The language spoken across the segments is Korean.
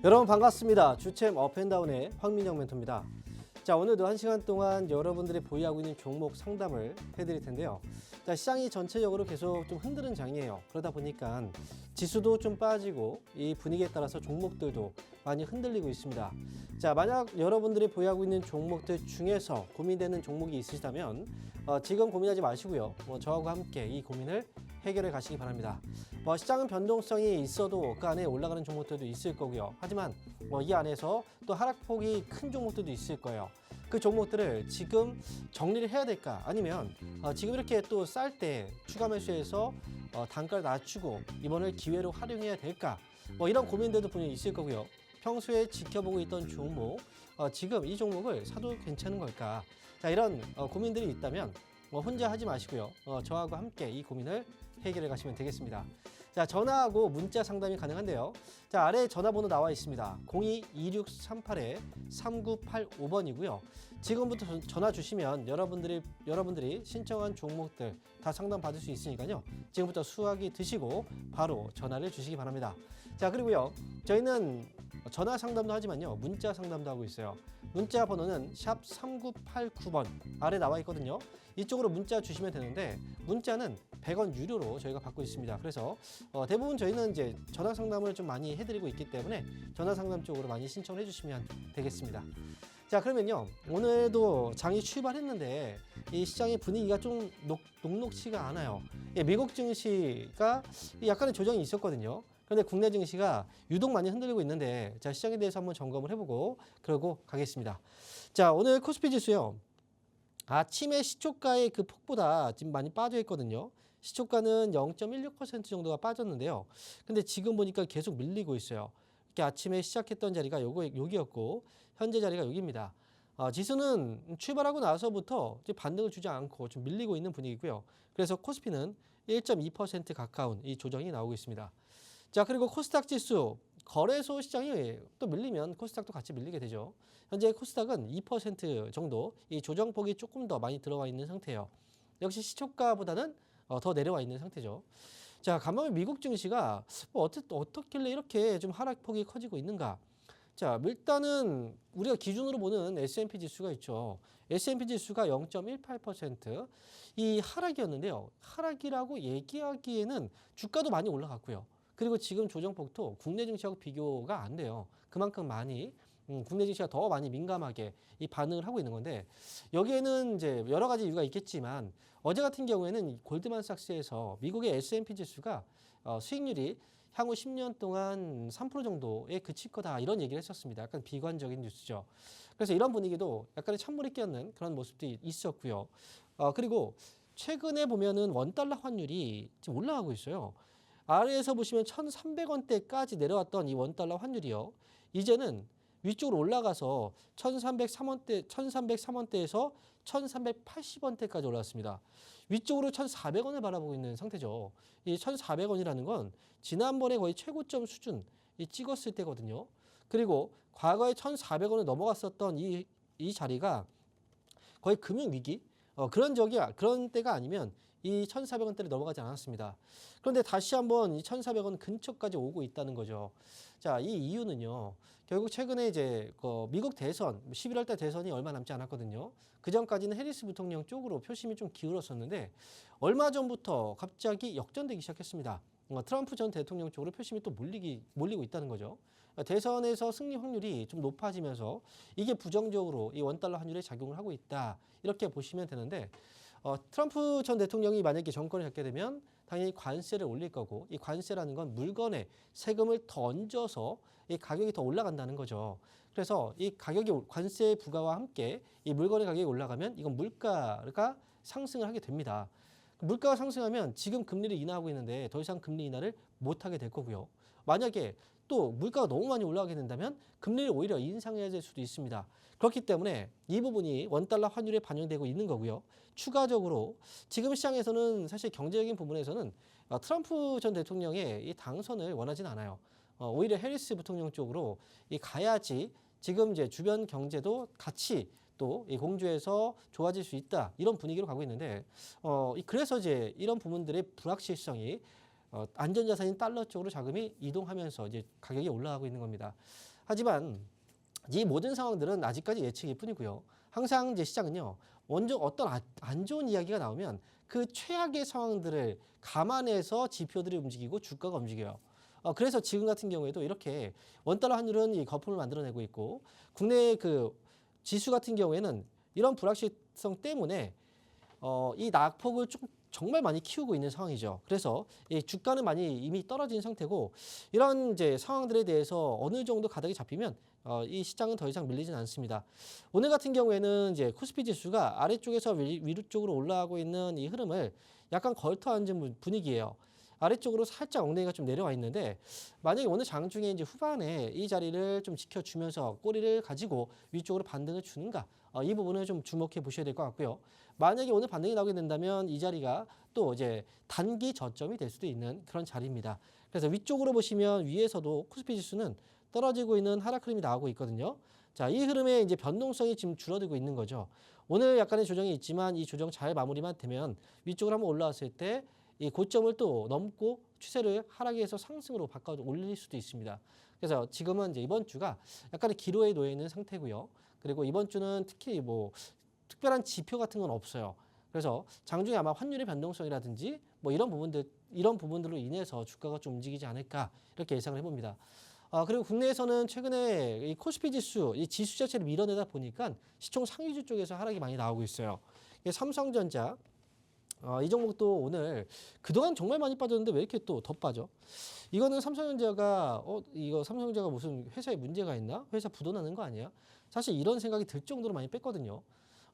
여러분 반갑습니다. 주챔 업앤다운의 황민영 멘토입니다. 자, 오늘도 1시간 동안 여러분들이 보유하고 있는 종목 상담을 해드릴 텐데요. 자, 시장이 전체적으로 계속 좀 흔드는 장이에요. 그러다 보니까 지수도 좀 빠지고 이 분위기에 따라서 종목들도 많이 흔들리고 있습니다. 자, 만약 여러분들이 보유하고 있는 종목들 중에서 고민되는 종목이 있으시다면 지금 고민하지 마시고요. 저하고 함께 이 고민을 해결해 가시기 바랍니다. 시장은 변동성이 있어도 그 안에 올라가는 종목들도 있을 거고요. 하지만 이 안에서 또 하락폭이 큰 종목들도 있을 거예요. 그 종목들을 지금 정리를 해야 될까? 아니면 지금 이렇게 또 쌀 때 추가 매수해서 단가를 낮추고 이번을 기회로 활용해야 될까? 이런 고민들도 분명히 있을 거고요. 평소에 지켜보고 있던 종목, 지금 이 종목을 사도 괜찮은 걸까? 자, 이런 고민들이 있다면 혼자 하지 마시고요. 저하고 함께 이 고민을 해결해 가시면 되겠습니다. 자, 전화하고 문자 상담이 가능한데요. 자, 아래에 전화번호 나와 있습니다. 02-2638-3985번이고요. 지금부터 전화 주시면 여러분들이 신청한 종목들 다 상담 받을 수 있으니까요. 지금부터 수화기 드시고 바로 전화를 주시기 바랍니다. 자, 그리고요. 저희는 전화 상담도 하지만요. 문자 상담도 하고 있어요. 문자 번호는 샵 3989번 아래 나와 있거든요. 이쪽으로 문자 주시면 되는데 문자는 100원 유료로 저희가 받고 있습니다. 그래서 대부분 저희는 이제 전화 상담을 좀 많이 해드리고 있기 때문에 전화 상담 쪽으로 많이 신청해 주시면 되겠습니다. 자, 그러면요. 오늘도 장이 출발했는데 이 시장의 분위기가 좀 녹록치가 않아요. 미국 증시가 약간의 조정이 있었거든요. 그런데 국내 증시가 유독 많이 흔들리고 있는데 자, 시장에 대해서 한번 점검을 해보고 그러고 가겠습니다. 자, 오늘 코스피 지수요. 아침에 시초가의 그 폭보다 지금 많이 빠져 있거든요. 시초가는 0.16% 정도가 빠졌는데요. 근데 지금 보니까 계속 밀리고 있어요. 이렇게 아침에 시작했던 자리가 여기였고 현재 자리가 여기입니다. 지수는 출발하고 나서부터 반등을 주지 않고 좀 밀리고 있는 분위기고요. 그래서 코스피는 1.2% 가까운 이 조정이 나오고 있습니다. 자, 그리고 코스닥 지수 거래소 시장이 또 밀리면 코스닥도 같이 밀리게 되죠. 현재 코스닥은 2% 정도 이 조정폭이 조금 더 많이 들어가 있는 상태예요. 역시 시초가보다는 더 내려와 있는 상태죠. 자, 가만히 미국 증시가 어떻길래 이렇게 좀 하락폭이 커지고 있는가? 자, 일단은 우리가 기준으로 보는 S&P 지수가 있죠. S&P 지수가 0.18% 이 하락이었는데요. 하락이라고 얘기하기에는 주가도 많이 올라갔고요. 그리고 지금 조정폭도 국내 증시하고 비교가 안 돼요. 그만큼 많이 국내 증시가 더 많이 민감하게 이 반응을 하고 있는 건데 여기에는 이제 여러 가지 이유가 있겠지만 어제 같은 경우에는 골드만삭스에서 미국의 S&P 지수가 수익률이 향후 10년 동안 3% 정도에 그칠 거다 이런 얘기를 했었습니다. 약간 비관적인 뉴스죠. 그래서 이런 분위기도 약간의 찬물이 끼얹는 그런 모습도 있었고요. 그리고 최근에 보면은 원달러 환율이 지금 올라가고 있어요. 아래에서 보시면 1,300원대까지 내려왔던 이 원달러 환율이요. 이제는 위쪽으로 올라가서 1,303원대에서 1,380원대까지 올라왔습니다. 위쪽으로 1,400원을 바라보고 있는 상태죠. 이 1,400원이라는 건 지난번에 거의 최고점 수준 찍었을 때거든요. 그리고 과거에 1,400원을 넘어갔었던 이 자리가 거의 금융위기? 그런 때가 아니면 이 1,400원대를 넘어가지 않았습니다. 그런데 다시 한번 이 1,400원 근처까지 오고 있다는 거죠. 자, 이 이유는요. 결국 최근에 이제 미국 대선, 11월 달 대선이 얼마 남지 않았거든요. 그 전까지는 해리스 부통령 쪽으로 표심이 좀 기울었었는데 얼마 전부터 갑자기 역전되기 시작했습니다. 트럼프 전 대통령 쪽으로 표심이 또 몰리고 있다는 거죠. 대선에서 승리 확률이 좀 높아지면서 이게 부정적으로 이 원달러 환율에 작용을 하고 있다. 이렇게 보시면 되는데 트럼프 전 대통령이 만약에 정권을 잡게 되면 당연히 관세를 올릴 거고 이 관세라는 건 물건에 세금을 더 얹어서 이 가격이 더 올라간다는 거죠. 그래서 이 가격이 관세 부과와 함께 이 물건의 가격이 올라가면 이건 물가가 상승을 하게 됩니다. 물가가 상승하면 지금 금리를 인하하고 있는데 더 이상 금리 인하를 못하게 될 거고요. 만약에 또 물가가 너무 많이 올라가게 된다면 금리를 오히려 인상해야 될 수도 있습니다. 그렇기 때문에 이 부분이 원달러 환율에 반영되고 있는 거고요. 추가적으로 지금 시장에서는 사실 경제적인 부분에서는 트럼프 전 대통령의 이 당선을 원하진 않아요. 오히려 해리스 부통령 쪽으로 가야지 지금 이제 주변 경제도 같이 또 이 공조해서 좋아질 수 있다 이런 분위기로 가고 있는데 그래서 이제 이런 부분들의 불확실성이 안전자산인 달러 쪽으로 자금이 이동하면서 이제 가격이 올라가고 있는 겁니다. 하지만 이 모든 상황들은 아직까지 예측일 뿐이고요. 항상 이제 시장은요, 먼저 어떤 안 좋은 이야기가 나오면 그 최악의 상황들을 감안해서 지표들이 움직이고 주가가 움직여요. 그래서 지금 같은 경우에도 이렇게 원달러 환율은 이 거품을 만들어내고 있고, 국내 그 지수 같은 경우에는 이런 불확실성 때문에 이 낙폭을 정말 많이 키우고 있는 상황이죠. 그래서 이 주가는 많이 이미 떨어진 상태고, 이런 이제 상황들에 대해서 어느 정도 가닥이 잡히면 이 시장은 더 이상 밀리진 않습니다. 오늘 같은 경우에는 이제 코스피 지수가 아래쪽에서 위로 쪽으로 올라가고 있는 이 흐름을 약간 걸터 앉은 분위기예요. 아래쪽으로 살짝 엉덩이가 좀 내려와 있는데, 만약에 오늘 장중에 이제 후반에 이 자리를 좀 지켜주면서 꼬리를 가지고 위쪽으로 반등을 주는가, 이 부분을 좀 주목해 보셔야 될 것 같고요. 만약에 오늘 반등이 나오게 된다면 이 자리가 또 이제 단기 저점이 될 수도 있는 그런 자리입니다. 그래서 위쪽으로 보시면 위에서도 코스피 지수는 떨어지고 있는 하락 흐름이 나오고 있거든요. 자, 이 흐름의 이제 변동성이 지금 줄어들고 있는 거죠. 오늘 약간의 조정이 있지만 이 조정 잘 마무리만 되면 위쪽으로 한번 올라왔을 때 이 고점을 또 넘고 추세를 하락에서 상승으로 바꿔 올릴 수도 있습니다. 그래서 지금은 이제 이번 주가 약간의 기로에 놓여 있는 상태고요. 그리고 이번 주는 특히 뭐 특별한 지표 같은 건 없어요. 그래서 장중에 아마 환율의 변동성이라든지 뭐 이런 부분들로 인해서 주가가 좀 움직이지 않을까 이렇게 예상을 해봅니다. 그리고 국내에서는 최근에 이 코스피 지수, 이 지수 자체를 밀어내다 보니까 시총 상위주 쪽에서 하락이 많이 나오고 있어요. 삼성전자, 이 종목도 오늘 그동안 정말 많이 빠졌는데 왜 이렇게 또 더 빠져? 이거는 삼성전자가 이거 삼성전자가 무슨 회사에 문제가 있나? 회사 부도나는 거 아니야? 사실 이런 생각이 들 정도로 많이 뺐거든요.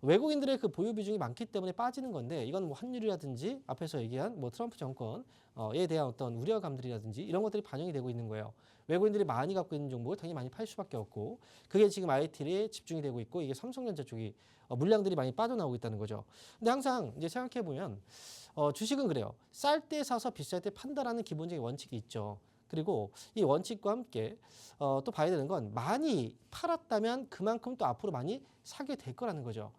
외국인들의 그 보유 비중이 많기 때문에 빠지는 건데, 이건 뭐 환율이라든지 앞에서 얘기한 뭐 트럼프 정권에 대한 어떤 우려감들이라든지 이런 것들이 반영이 되고 있는 거예요. 외국인들이 많이 갖고 있는 종목을 당연히 많이 팔 수밖에 없고, 그게 지금 IT에 집중이 되고 있고, 이게 삼성전자 쪽이 물량들이 많이 빠져나오고 있다는 거죠. 근데 항상 이제 생각해 보면 주식은 그래요. 쌀 때 사서 비쌀 때 판다라는 기본적인 원칙이 있죠. 그리고 이 원칙과 함께 또 봐야 되는 건, 많이 팔았다면 그만큼 또 앞으로 많이 사게 될 거라는 거죠.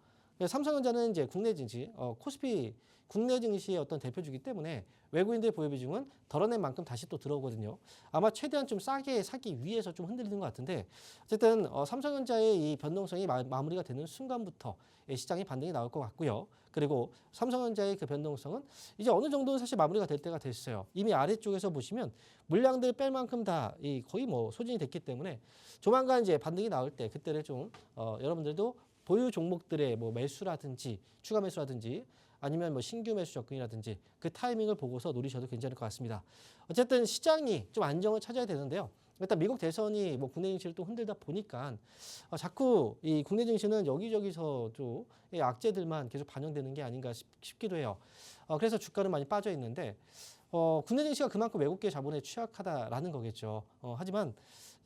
삼성전자는 이제 국내 증시, 코스피 국내 증시의 어떤 대표주기 때문에 외국인들의 보유 비중은 덜어낸 만큼 다시 또 들어오거든요. 아마 최대한 좀 싸게 사기 위해서 좀 흔들리는 것 같은데, 어쨌든 삼성전자의 이 변동성이 마무리가 되는 순간부터 시장의 반등이 나올 것 같고요. 그리고 삼성전자의 그 변동성은 이제 어느 정도는 사실 마무리가 될 때가 됐어요. 이미 아래쪽에서 보시면 물량들 뺄 만큼 다 거의 뭐 소진이 됐기 때문에 조만간 이제 반등이 나올 때 그때를 좀 여러분들도 보유 종목들의 뭐 매수라든지 추가 매수라든지 아니면 뭐 신규 매수 접근이라든지 그 타이밍을 보고서 노리셔도 괜찮을 것 같습니다. 어쨌든 시장이 좀 안정을 찾아야 되는데요. 일단 미국 대선이 뭐 국내 증시를 또 흔들다 보니까 자꾸 이 국내 증시는 여기저기서 좀 악재들만 계속 반영되는 게 아닌가 싶기도 해요. 그래서 주가는 많이 빠져 있는데 국내 증시가 그만큼 외국계 자본에 취약하다라는 거겠죠. 하지만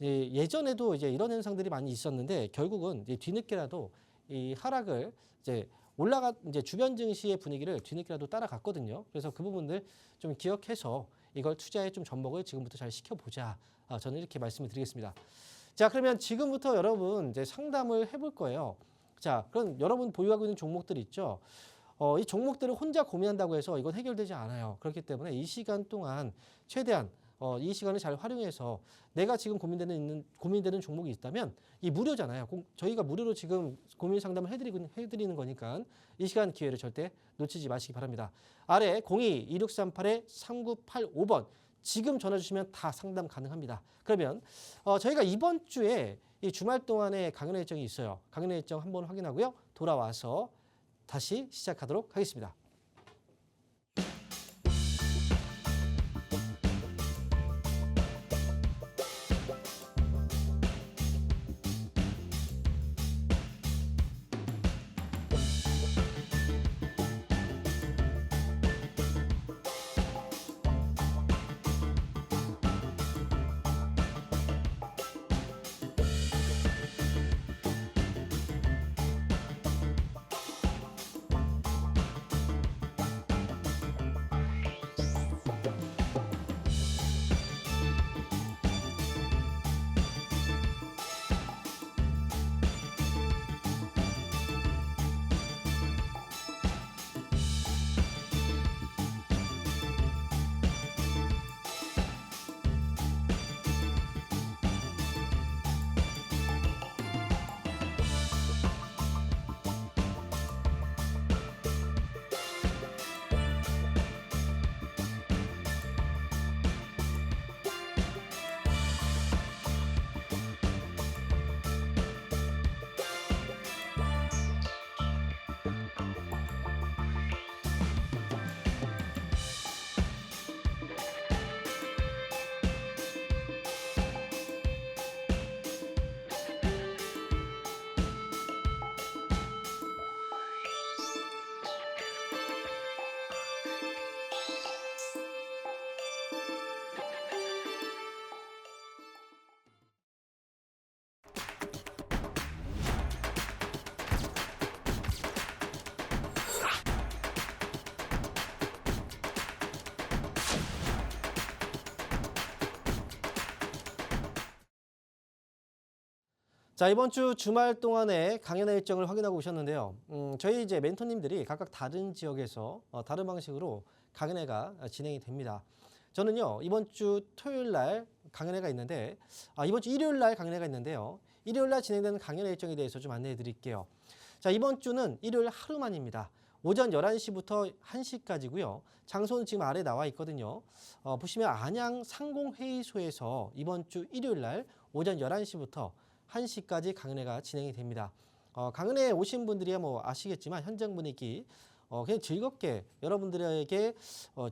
예전에도 이제 이런 현상들이 많이 있었는데 결국은 이제 뒤늦게라도 이 하락을 이제 주변 증시의 분위기를 뒤늦게라도 따라갔거든요. 그래서 그 부분들 좀 기억해서 이걸 투자에 좀 접목을 지금부터 잘 시켜보자. 저는 이렇게 말씀을 드리겠습니다. 자, 그러면 지금부터 여러분 이제 상담을 해볼 거예요. 자, 그럼 여러분 보유하고 있는 종목들 있죠. 이 종목들을 혼자 고민한다고 해서 이건 해결되지 않아요. 그렇기 때문에 이 시간 동안 최대한 이 시간을 잘 활용해서 내가 지금 고민되는 종목이 있다면 이 무료잖아요. 저희가 무료로 지금 고민 상담을 해드리는 거니까 이 시간 기회를 절대 놓치지 마시기 바랍니다. 아래 02-2638-3985번 지금 전화 주시면 다 상담 가능합니다. 그러면 저희가 이번 주에 이 주말 동안에 강연 일정이 있어요. 강연 일정 한번 확인하고요. 돌아와서 다시 시작하도록 하겠습니다. 자, 이번 주 주말 동안에 강연의 일정을 확인하고 오셨는데요. 저희 이제 멘토님들이 각각 다른 지역에서 다른 방식으로 강연회가 진행이 됩니다. 저는요, 이번 주 토요일 날 강연회가 있는데, 이번 주 일요일 날 강연회가 있는데요. 일요일 날 진행되는 강연회 일정에 대해서 좀 안내해 드릴게요. 자, 이번 주는 일요일 하루만입니다. 오전 11시부터 1시까지고요. 장소는 지금 아래 나와 있거든요. 보시면 안양 상공회의소에서 이번 주 일요일 날 오전 11시부터 1시까지 강연회가 진행이 됩니다. 강연회에 오신 분들이야 뭐 아시겠지만 현장 분위기 그냥 즐겁게 여러분들에게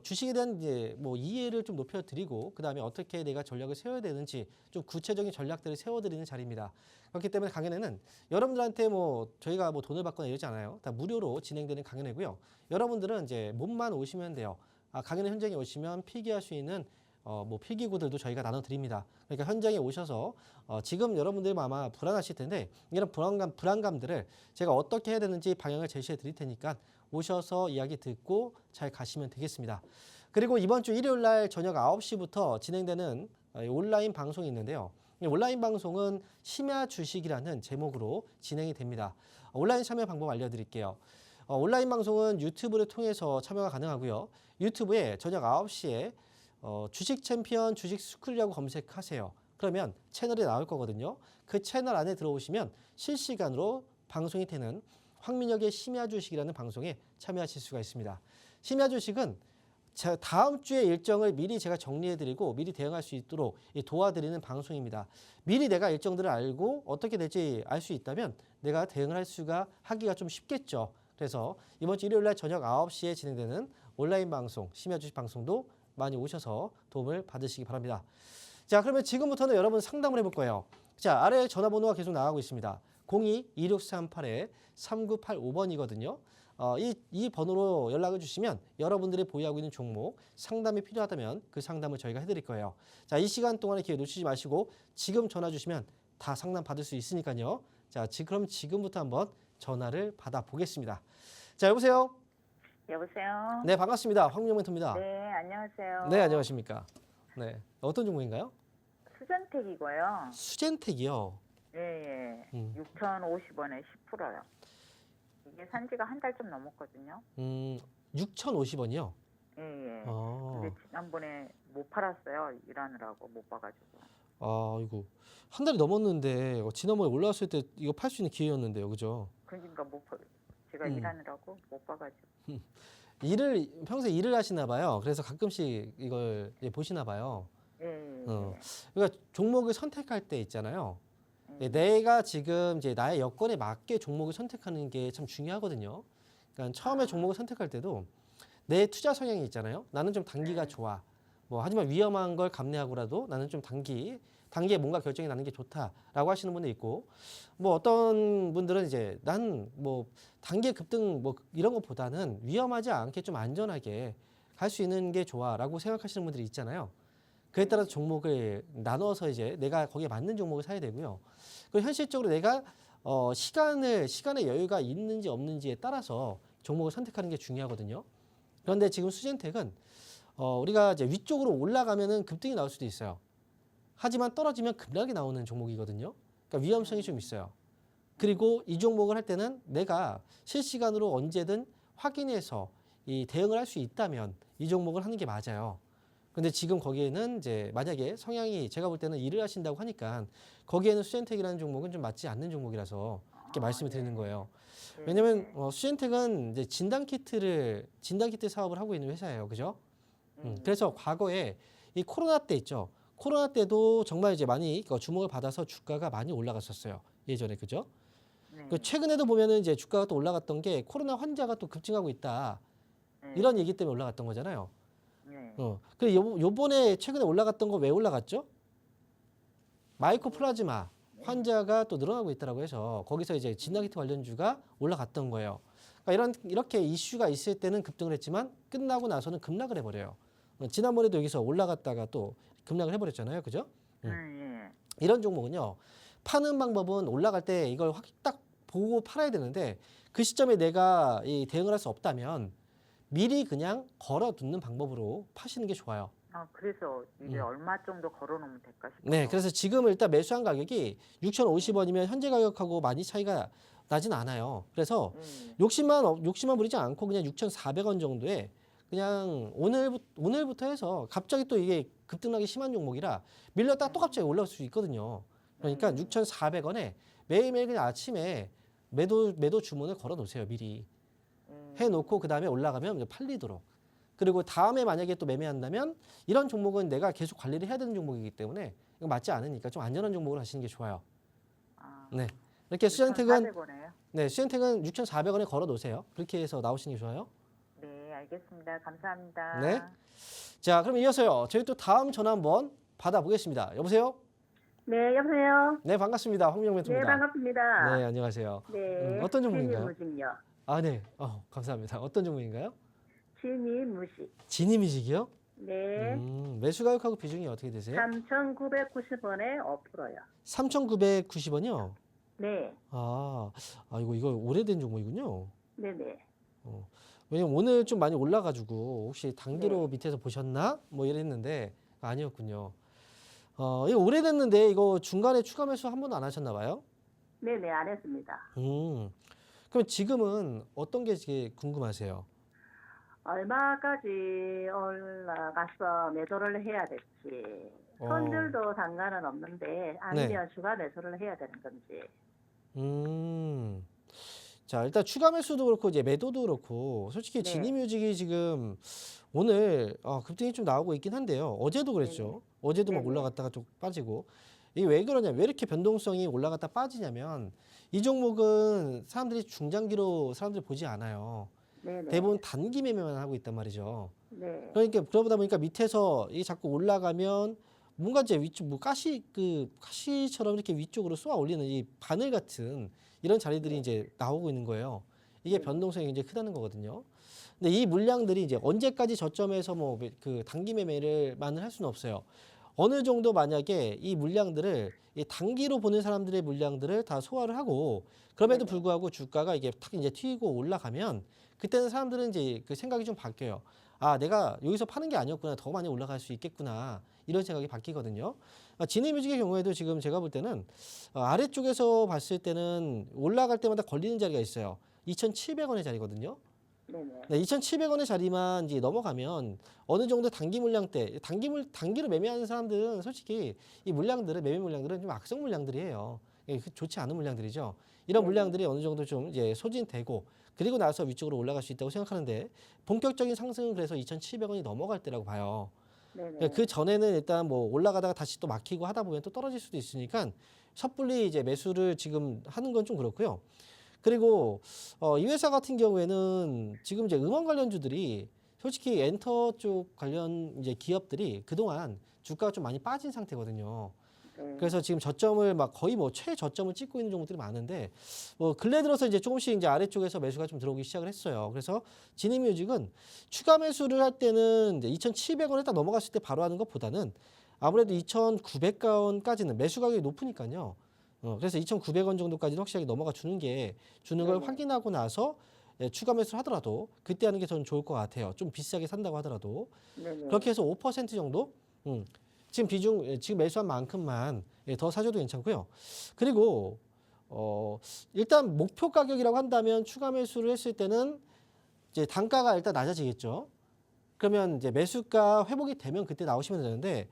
주식에 대한 이제 뭐 이해를 좀 높여드리고 그 다음에 어떻게 내가 전략을 세워야 되는지 좀 구체적인 전략들을 세워드리는 자리입니다. 그렇기 때문에 강연회는 여러분들한테 뭐 저희가 뭐 돈을 받거나 이러지 않아요. 다 무료로 진행되는 강연회고요. 여러분들은 이제 몸만 오시면 돼요. 강연회 현장에 오시면 필기할 수 있는 뭐 필기구들도 저희가 나눠드립니다. 그러니까 현장에 오셔서 지금 여러분들 아마 불안하실 텐데 이런 불안감들을 제가 어떻게 해야 되는지 방향을 제시해 드릴 테니까 오셔서 이야기 듣고 잘 가시면 되겠습니다. 그리고 이번 주 일요일 날 저녁 9시부터 진행되는 온라인 방송이 있는데요. 이 온라인 방송은 심야 주식이라는 제목으로 진행이 됩니다. 온라인 참여 방법 알려드릴게요. 온라인 방송은 유튜브를 통해서 참여가 가능하고요. 유튜브에 저녁 9시에 주식 챔피언 주식 스쿨이라고 검색하세요. 그러면 채널이 나올 거거든요. 그 채널 안에 들어오시면 실시간으로 방송이 되는 황민혁의 심야 주식이라는 방송에 참여하실 수가 있습니다. 심야 주식은 다음 주의 일정을 미리 제가 정리해드리고 미리 대응할 수 있도록 도와드리는 방송입니다. 미리 내가 일정들을 알고 어떻게 될지 알 수 있다면 내가 대응을 하기가 좀 쉽겠죠. 그래서 이번 주 일요일 날 저녁 9시에 진행되는 온라인 방송, 심야 주식 방송도 많이 오셔서 도움을 받으시기 바랍니다. 자, 그러면 지금부터는 여러분 상담을 해볼 거예요. 자, 아래 전화번호가 계속 나가고 있습니다. 02-2638-3985번이거든요. 이 번호로 연락을 주시면 여러분들이 보유하고 있는 종목 상담이 필요하다면 그 상담을 저희가 해드릴 거예요. 자, 이 시간 동안에 기회 놓치지 마시고 지금 전화 주시면 다 상담 받을 수 있으니까요. 자, 그럼 지금부터 한번 전화를 받아보겠습니다. 자, 여보세요? 여보세요? 네, 반갑습니다. 황민혁 멘토입니다. 네, 안녕하세요. 네, 안녕하십니까. 네, 어떤 종목인가요? 수전택이고요. 수젠텍이요. 예, 예. 6,050원에 10%요. 이게 산지가 한 달 좀 넘었거든요. 6,050원이요? 예, 예. 아, 근데 지난번에 못 팔았어요. 일하느라고 못 봐가지고. 이거 한 달이 넘었는데 지난번에 올라왔을 때 이거 팔 수 있는 기회였는데요, 그죠? 그러니까 제가 일하느라고 못 봐가지고. 평소에 일을 하시나 봐요. 그래서 가끔씩 이걸 보시나 봐요. 예, 예. 그러니까 종목을 선택할 때 있잖아요. 예. 내가 지금 이제 나의 여건에 맞게 종목을 선택하는 게 참 중요하거든요. 그러니까 처음에 종목을 선택할 때도 내 투자 성향이 있잖아요. 나는 좀 단기가 좋아. 하지만 위험한 걸 감내하고라도 나는 좀 단기에 뭔가 결정이 나는 게 좋다라고 하시는 분도 있고, 어떤 분들은 이제 난 단기 급등 이런 것보다는 위험하지 않게 좀 안전하게 갈 수 있는 게 좋아라고 생각하시는 분들이 있잖아요. 그에 따라서 종목을 나눠서 이제 내가 거기에 맞는 종목을 사야 되고요. 그리고 현실적으로 내가 시간의 여유가 있는지 없는지에 따라서 종목을 선택하는 게 중요하거든요. 그런데 지금 수젠텍은 우리가 이제 위쪽으로 올라가면은 급등이 나올 수도 있어요. 하지만 떨어지면 급락이 나오는 종목이거든요. 그러니까 위험성이 좀 있어요. 그리고 이 종목을 할 때는 내가 실시간으로 언제든 확인해서 이 대응을 할 수 있다면 이 종목을 하는 게 맞아요. 근데 지금 거기에는 이제 만약에 성향이 제가 볼 때는 일을 하신다고 하니까 거기에는 수젠텍이라는 종목은 좀 맞지 않는 종목이라서 이렇게 말씀을 드리는 거예요. 왜냐면 수젠텍은 이제 진단키트 사업을 하고 있는 회사예요. 그죠? 그래서 과거에 이 코로나 때 있죠. 코로나 때도 정말 이제 많이 주목을 받아서 주가가 많이 올라갔었어요. 예전에. 그죠? 최근에도 보면은 이제 주가가 또 올라갔던 게 코로나 환자가 또 급증하고 있다. 이런 얘기 때문에 올라갔던 거잖아요. 그리고 요번에 최근에 올라갔던 거 왜 올라갔죠? 마이코플라즈마 환자가 또 늘어나고 있다고 해서 거기서 이제 진단키트 관련주가 올라갔던 거예요. 그러니까 이렇게 이슈가 있을 때는 급등을 했지만 끝나고 나서는 급락을 해버려요. 지난번에도 여기서 올라갔다가 또 급락을 해버렸잖아요. 그죠? 이런 종목은요. 파는 방법은 올라갈 때 이걸 딱 보고 팔아야 되는데 그 시점에 내가 대응을 할 수 없다면 미리 그냥 걸어두는 방법으로 파시는 게 좋아요. 그래서 이게 얼마 정도 걸어놓으면 될까 싶어요. 네, 그래서 지금 일단 매수한 가격이 6,050원이면 현재 가격하고 많이 차이가 나진 않아요. 그래서 욕심만 부리지 않고 그냥 6,400원 정도에 그냥 오늘부터 해서 갑자기 또 이게 급등락이 심한 종목이라 밀렸다가 또 갑자기 올라올 수 있거든요. 그러니까 6,400원에 매일매일 그냥 아침에 매도 주문을 걸어 놓으세요. 미리 해놓고 그 다음에 올라가면 이제 팔리도록. 그리고 다음에 만약에 또 매매한다면 이런 종목은 내가 계속 관리를 해야 되는 종목이기 때문에 이거 맞지 않으니까 좀 안전한 종목으로 하시는 게 좋아요. 네, 이렇게 수연택은 6,400원에요? 네, 수연택은 6,400원에 걸어 놓으세요. 그렇게 해서 나오시는 게 좋아요. 네, 알겠습니다. 감사합니다. 네. 자, 그럼 이어서요. 저희 또 다음 전화 한번 받아보겠습니다. 여보세요? 네, 여보세요. 네, 반갑습니다. 황명 네, 멘토입니다. 반갑습니다. 네, 안녕하세요. 네, 어떤 종목인가요? 진이무식요. 아, 네. 감사합니다. 어떤 종목인가요? 진이무식. 진이뮤직이요? 네, 매수 가격하고 비중이 어떻게 되세요? 3,990원에 5%요. 3,990원이요? 네, 이거 오래된 종목이군요. 네네. 왜냐면 오늘 좀 많이 올라가지고 혹시 단기로 네. 밑에서 보셨나? 뭐 이랬는데 아니었군요. 이거 오래됐는데 이거 중간에 추가 매수 한 번도 안 하셨나 봐요? 네네, 안 했습니다. 그럼 지금은 어떤 게 제일 궁금하세요? 얼마까지 올라가서 매도를 해야 될지. 손들도 상관은 없는데 아니면 추가 매수를 해야 되는 건지. 자, 일단 추가 매수도 그렇고 이제 매도도 그렇고 솔직히 네. 진이뮤직이 지금 오늘 급등이 좀 나오고 있긴 한데요. 어제도 그랬죠. 어제도 막 네네. 올라갔다가 좀 빠지고. 이게 왜 그러냐면 왜 이렇게 변동성이 올라갔다 빠지냐면 이 종목은 사람들이 중장기로 사람들이 보지 않아요. 네네. 대부분 단기 매매만 하고 있단 말이죠. 네. 그러니까 그러다 보니까 밑에서 이 자꾸 올라가면 뭔가 이제 위쪽 뭐 가시처럼 이렇게 위쪽으로 쏘아 올리는 이 바늘 같은 이런 자리들이 이제 나오고 있는 거예요. 이게 변동성이 이제 크다는 거거든요. 근데 이 물량들이 이제 언제까지 저점에서 뭐 그 단기 매매를만을 할 수는 없어요. 어느 정도 만약에 이 물량들을 이 단기로 보는 사람들의 물량들을 다 소화를 하고 그럼에도 불구하고 주가가 이게 탁 이제 튀고 올라가면 그때는 사람들은 이제 그 생각이 좀 바뀌어요. 내가 여기서 파는 게 아니었구나. 더 많이 올라갈 수 있겠구나. 이런 생각이 바뀌거든요. 진이뮤직의 경우에도 지금 제가 볼 때는 아래쪽에서 봤을 때는 올라갈 때마다 걸리는 자리가 있어요. 2,700원의 자리거든요. 네네. 네, 2,700원의 자리만 이제 넘어가면 어느 정도 단기 물량 때 단기로 매매하는 사람들은 솔직히 이 물량들은 매매 물량들은 좀 악성 물량들이에요. 좋지 않은 물량들이죠. 이런 물량들이 어느 정도 좀 이제 소진되고 그리고 나서 위쪽으로 올라갈 수 있다고 생각하는데 본격적인 상승은 그래서 2,700원이 넘어갈 때라고 봐요. 네네. 그 전에는 일단 뭐 올라가다가 다시 또 막히고 하다 보면 또 떨어질 수도 있으니까 섣불리 이제 매수를 지금 하는 건 좀 그렇고요. 그리고 이 회사 같은 경우에는 지금 이제 음원 관련주들이 솔직히 엔터 쪽 관련 이제 기업들이 그동안 주가가 좀 많이 빠진 상태거든요. 그래서 지금 저점을 막 거의 뭐 최저점을 찍고 있는 종목들이 많은데 뭐 근래 들어서 이제 조금씩 이제 아래쪽에서 매수가 좀 들어오기 시작을 했어요. 그래서 진이뮤직은 추가 매수를 할 때는 이제 2,700원에 딱 넘어갔을 때 바로 하는 것보다는 아무래도 2,900원까지는 매수 가격이 높으니까요. 그래서 2,900원 정도까지는 확실하게 넘어가 주는 걸 확인하고 나서 추가 매수를 하더라도 그때 하는 게 저는 좋을 것 같아요. 좀 비싸게 산다고 하더라도 그렇게 해서 5% 정도 지금 매수한 만큼만 더 사줘도 괜찮고요. 그리고 일단 목표 가격이라고 한다면 추가 매수를 했을 때는 이제 단가가 일단 낮아지겠죠. 그러면 이제 매수가 회복이 되면 그때 나오시면 되는데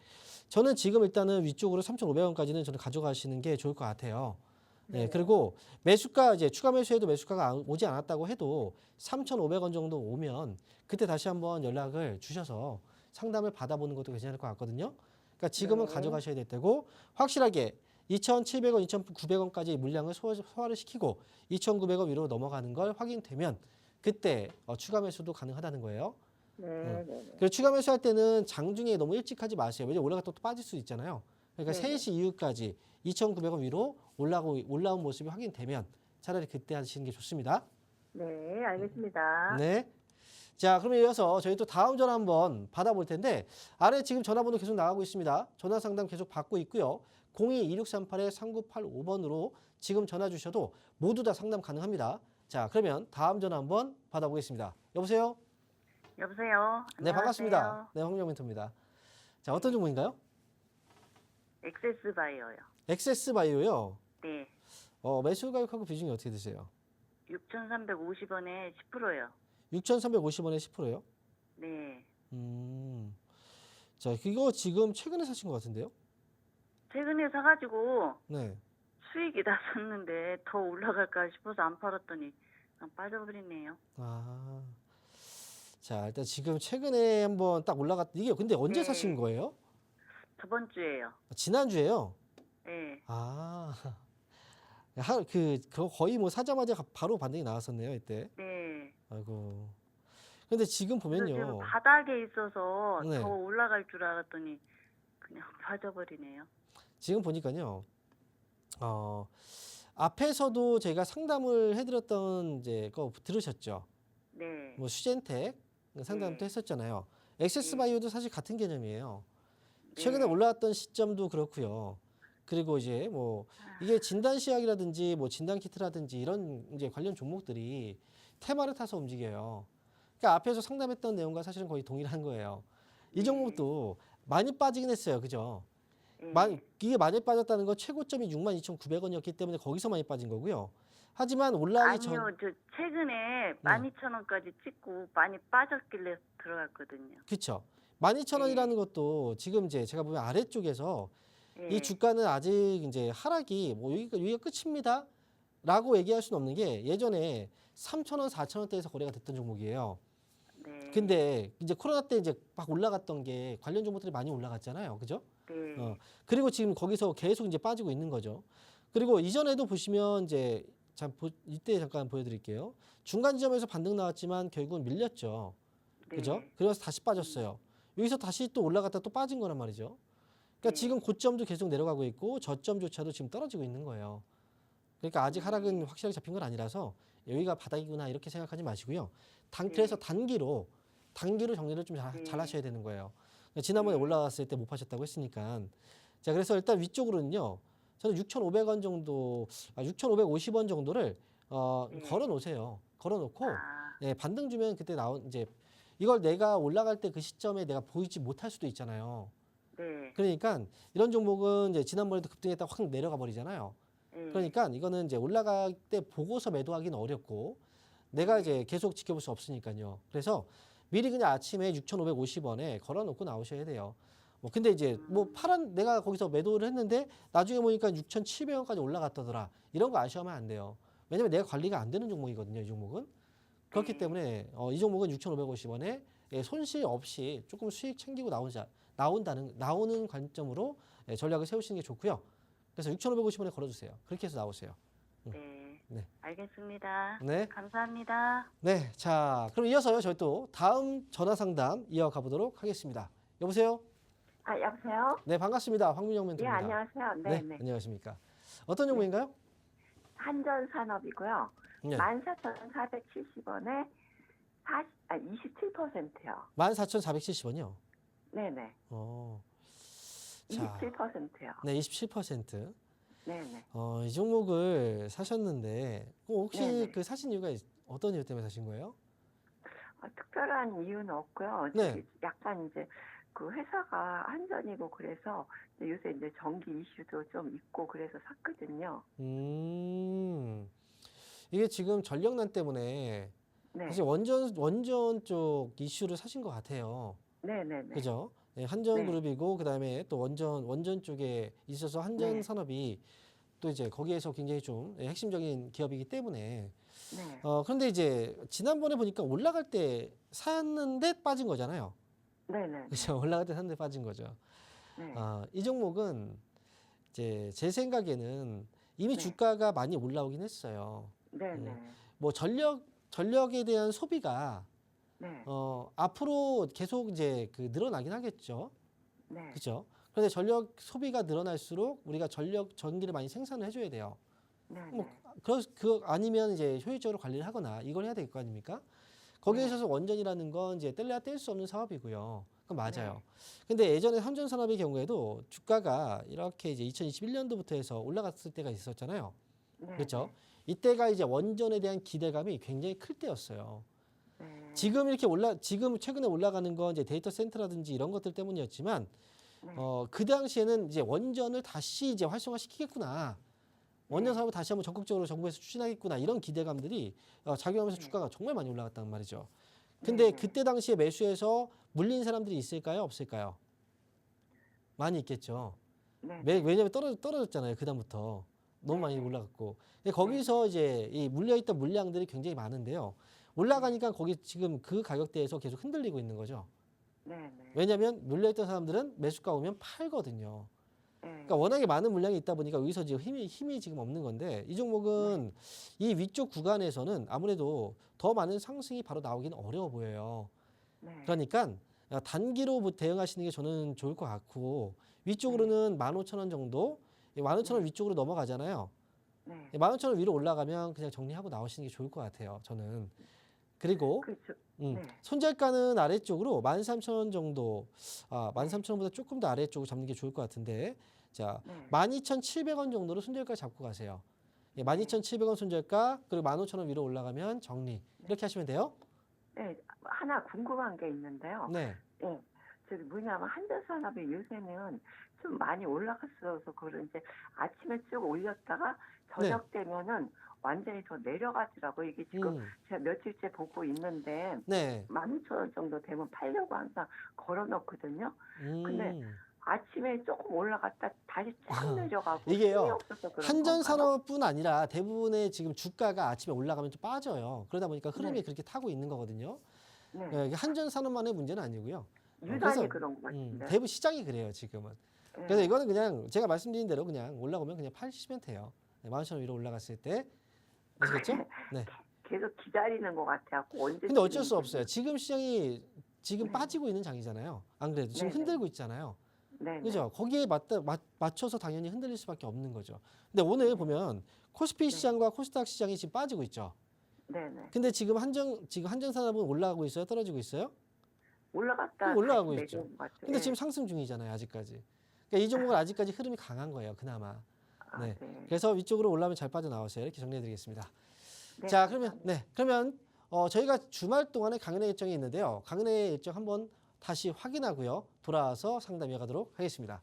저는 지금 일단은 위쪽으로 3,500원까지는 저는 가져가시는 게 좋을 것 같아요. 네, 그리고 매수가 이제 추가 매수해도 매수가가 오지 않았다고 해도 3,500원 정도 오면 그때 다시 한번 연락을 주셔서 상담을 받아보는 것도 괜찮을 것 같거든요. 그러니까 지금은 가져가셔야 될 때고 확실하게 2,700원, 2,900원까지 물량을 소화를 시키고 2,900원 위로 넘어가는 걸 확인되면 그때 추가 매수도 가능하다는 거예요. 그리고 추가 매수할 때는 장중에 너무 일찍 하지 마세요. 왜냐면 올라갔다 또 빠질 수 있잖아요. 그러니까 3시 이후까지 2,900원 위로 올라온 모습이 확인되면 차라리 그때 하시는 게 좋습니다. 네, 알겠습니다. 네. 자, 그러면 이어서 저희 또 다음 전화 한번 받아볼 텐데 아래 지금 전화번호 계속 나가고 있습니다. 전화 상담 계속 받고 있고요. 02-2638-3985번으로 지금 전화 주셔도 모두 다 상담 가능합니다. 자, 그러면 다음 전화 한번 받아보겠습니다. 여보세요? 여보세요. 네, 안녕하세요. 반갑습니다. 네, 황명 멘토입니다. 자, 어떤 종목인가요? 엑세스 바이오요. 엑세스 바이오요. 네. 매수 가격하고 비중이 어떻게 되세요? 6,350원에 10%요. 6,350원에 10%요? 네. 자, 이거 지금 최근에 사신 것 같은데요? 최근에 사가지고 네. 수익이 났었는데 더 올라갈까 싶어서 안 팔았더니 그냥 빠져버리네요. 아. 자, 일단 지금 최근에 한번 딱 이게 근데 언제 네. 사신 거예요? 저번 주에요. 지난주에요? 네. 아. 그거 거의 뭐 사자마자 바로 반등이 나왔었네요, 이때. 네. 아이고. 근데 지금 그래서 지금 보면요. 바닥에 있어서 네. 더 올라갈 줄 알았더니 그냥 빠져버리네요. 지금 보니까요. 앞에서도 제가 상담을 해드렸던 이제 거 들으셨죠? 네. 뭐 수젠텍 상담도 네. 했었잖아요. 엑세스 네. 바이오도 사실 같은 개념이에요. 네. 최근에 올라왔던 시점도 그렇고요. 그리고 이제 뭐 이게 진단 시약이라든지 뭐 진단 키트라든지 이런 이제 관련 종목들이 테마를 타서 움직여요. 그러니까 앞에서 상담했던 내용과 사실은 거의 동일한 거예요. 이 종목도 많이 빠지긴 했어요. 그죠? 네. 이게 많이 빠졌다는 건 최고점이 62,900원이었기 때문에 거기서 많이 빠진 거고요. 하지만 올라가기 아니요, 저 최근에 12,000원까지 찍고 많이 빠졌길래 들어갔거든요. 그렇죠. 12,000원이라는 것도 지금 이제 제가 보면 아래쪽에서 네. 이 주가는 아직 이제 하락이 뭐 여기가 끝입니다. 라고 얘기할 수는 없는 게 예전에 3,000원, 4,000원대에서 거래가 됐던 종목이에요. 네. 근데 이제 코로나 때 이제 막 올라갔던 게 관련 종목들이 많이 올라갔잖아요. 그죠? 네. 그리고 지금 거기서 계속 이제 빠지고 있는 거죠. 그리고 이전에도 보시면 이제 이때 잠깐 보여드릴게요. 중간 지점에서 반등 나왔지만 결국은 밀렸죠. 네. 그죠? 그래서 다시 빠졌어요. 여기서 다시 또 올라갔다 또 빠진 거란 말이죠. 그러니까 네. 지금 고점도 계속 내려가고 있고 저점조차도 지금 떨어지고 있는 거예요. 그러니까 아직 하락은 확실하게 잡힌 건 아니라서 여기가 바닥이구나 이렇게 생각하지 마시고요. 그래서 단기로 정리를 좀 잘 하셔야 되는 거예요. 지난번에 올라갔을 때 못 파셨다고 했으니까. 자, 그래서 일단 위쪽으로는요. 저는 6,500원 정도, 6,550원 정도를 걸어 놓으세요. 걸어 놓고 예, 반등 주면 그때 이제 이걸 내가 올라갈 때 그 시점에 내가 보이지 못할 수도 있잖아요. 네. 그러니까 이런 종목은 이제 지난번에도 급등했다가 확 내려가 버리잖아요. 네. 그러니까 이거는 이제 올라갈 때 보고서 매도하기는 어렵고 내가 이제 계속 지켜볼 수 없으니까요. 그래서 미리 그냥 아침에 6,550원에 걸어 놓고 나오셔야 돼요. 근데 이제 뭐 내가 거기서 매도를 했는데 나중에 보니까 6,700원까지 올라갔다더라. 이런 거 아쉬워하면 안 돼요. 왜냐면 내가 관리가 안 되는 종목이거든요, 이 종목은. 그렇기 때문에 이 종목은 6,550원에 손실 없이 조금 수익 챙기고 나오는 관점으로 전략을 세우시는 게 좋고요. 그래서 6,550원에 걸어주세요. 그렇게 해서 나오세요. 네. 네. 알겠습니다. 네. 감사합니다. 네. 자, 그럼 이어서요. 저희 또 다음 전화 상담 이어가 보도록 하겠습니다. 여보세요? 여보세요? 네, 반갑습니다. 황민영 예, 멘토입니다. 안녕하세요. 네, 네. 안녕하십니까. 어떤 종목인가요? 한전산업이고요. 네. 14,470원에 27%요. 14,470원이요. 네네. 자, 27%요. 네, 27%. 네네. 이 종목을 사셨는데 혹시 네네. 그 사신 이유가 어떤 이유 때문에 사신 거예요? 특별한 이유는 없고요. 네. 약간 이제 그 회사가 한전이고 그래서 요새 이제 전기 이슈도 좀 있고 그래서 샀거든요. 이게 지금 전력난 때문에 네. 사실 원전 쪽 이슈를 사신 것 같아요. 네네네. 그죠? 네, 한전그룹이고 그다음에 또 원전 쪽에 있어서 한전산업이 또 이제 거기에서 굉장히 좀 핵심적인 기업이기 때문에 네. 그런데 이제 지난번에 보니까 올라갈 때 샀는데 빠진 거잖아요. 네네. 그죠? 올라갈 때 샀는데 빠진 거죠. 네. 이 종목은 이제 제 생각에는 이미 네. 주가가 많이 올라오긴 했어요. 네네. 뭐 전력에 대한 소비가 네. 앞으로 계속 이제 늘어나긴 하겠죠. 네. 그죠? 그런데 전력 소비가 늘어날수록 우리가 전기를 많이 생산을 해줘야 돼요. 네네. 뭐 아니면 이제 효율적으로 관리를 하거나 이걸 해야 될 거 아닙니까? 거기에 네. 있어서 원전이라는 건 이제 뗄래야 뗄 수 없는 사업이고요. 그건 맞아요. 근데 예전에 한전산업의 경우에도 주가가 이렇게 이제 2021년도부터 해서 올라갔을 때가 있었잖아요. 네. 그렇죠? 이때가 이제 원전에 대한 기대감이 굉장히 클 때였어요. 네. 지금 최근에 올라가는 건 이제 데이터 센터라든지 이런 것들 때문이었지만 네. 그 당시에는 이제 원전을 다시 이제 활성화시키겠구나. 원전 사업을 다시 한번 적극적으로 정부에서 추진하겠구나. 이런 기대감들이 작용하면서 네. 주가가 정말 많이 올라갔단 말이죠. 근데 네. 그때 당시에 매수해서 물린 사람들이 있을까요? 없을까요? 많이 있겠죠. 네. 왜냐면 떨어졌잖아요. 그다음부터. 너무 많이 네. 올라갔고. 근데 거기서 이제 이 물려있던 물량들이 굉장히 많은데요. 올라가니까 거기 지금 그 가격대에서 계속 흔들리고 있는 거죠. 네. 네. 왜냐하면 물려있던 사람들은 매수가 오면 팔거든요. 네. 그러니까 워낙에 많은 물량이 있다 보니까 여기서 지금 힘이 지금 없는 건데 이 종목은 이 위쪽 구간에서는 아무래도 더 많은 상승이 바로 나오기는 어려워 보여요. 네. 그러니까 단기로 대응하시는 게 저는 좋을 것 같고 위쪽으로는 15,000원 정도 15,000원 위쪽으로 넘어가잖아요. 네. 15,000원 위로 올라가면 그냥 정리하고 나오시는 게 좋을 것 같아요. 저는. 그리고 그렇죠. 네. 네. 손절가는 아래쪽으로 13,000원 정도, 13,000원보다 조금 더 아래쪽으로 잡는 게 좋을 것 같은데, 자, 네. 12,700원 정도로 손절가 잡고 가세요. 12,700원 손절가, 그리고 15,000원 위로 올라가면 정리. 이렇게 하시면 돼요. 네. 하나 궁금한 게 있는데요. 네. 네. 저기 뭐냐면 한전산업이 요새는 좀 많이 올라갔어서 그런지 아침에 쭉 올렸다가 저녁 되면은 완전히 더 내려가더라고요. 이게 지금 제가 며칠째 보고 있는데 네. 15,000원 정도 되면 팔려고 항상 걸어놓거든요. 근데 아침에 조금 올라갔다 다시 쫙 내려가고 이게요. 힘이 없어서 그런 건가요? 한전산업뿐 아니라 대부분의 지금 주가가 아침에 올라가면 좀 빠져요. 그러다 보니까 흐름이 네. 그렇게 타고 있는 거거든요. 네. 이게 한전산업만의 문제는 아니고요. 유난히 그래서, 그런 것 같은데. 대부분 시장이 그래요, 지금은. 네. 그래서 이거는 그냥 제가 말씀드린 대로 그냥 올라오면 그냥 파시면 돼요. 15,000원 위로 올라갔을 때. 아시겠죠? 네. 계속 기다리는 것 같아요. 언제? 근데 어쩔 수 없어요. 지금 시장이 지금 네. 빠지고 있는 장이잖아요. 안 그래도 지금 네네. 흔들고 있잖아요. 네. 그죠? 거기에 맞춰서 당연히 흔들릴 수밖에 없는 거죠. 근데 오늘 보면 코스피 시장과 코스닥 시장이 지금 빠지고 있죠. 네네. 근데 지금 한전산업은 올라가고 있어요? 떨어지고 있어요? 올라갔다 올라가고 다시 있죠. 내려온 것 같아요. 근데 지금 상승 중이잖아요, 아직까지. 그러니까 이 종목은 아직까지 흐름이 강한 거예요, 그나마. 네. 네. 그래서 위쪽으로 올라오면 잘 빠져나오세요. 이렇게 정리해드리겠습니다. 네, 자, 감사합니다. 그러면 저희가 주말 동안에 강연회 일정이 있는데요. 강연회 일정 한번 다시 확인하고요. 돌아와서 상담 이어가도록 하겠습니다.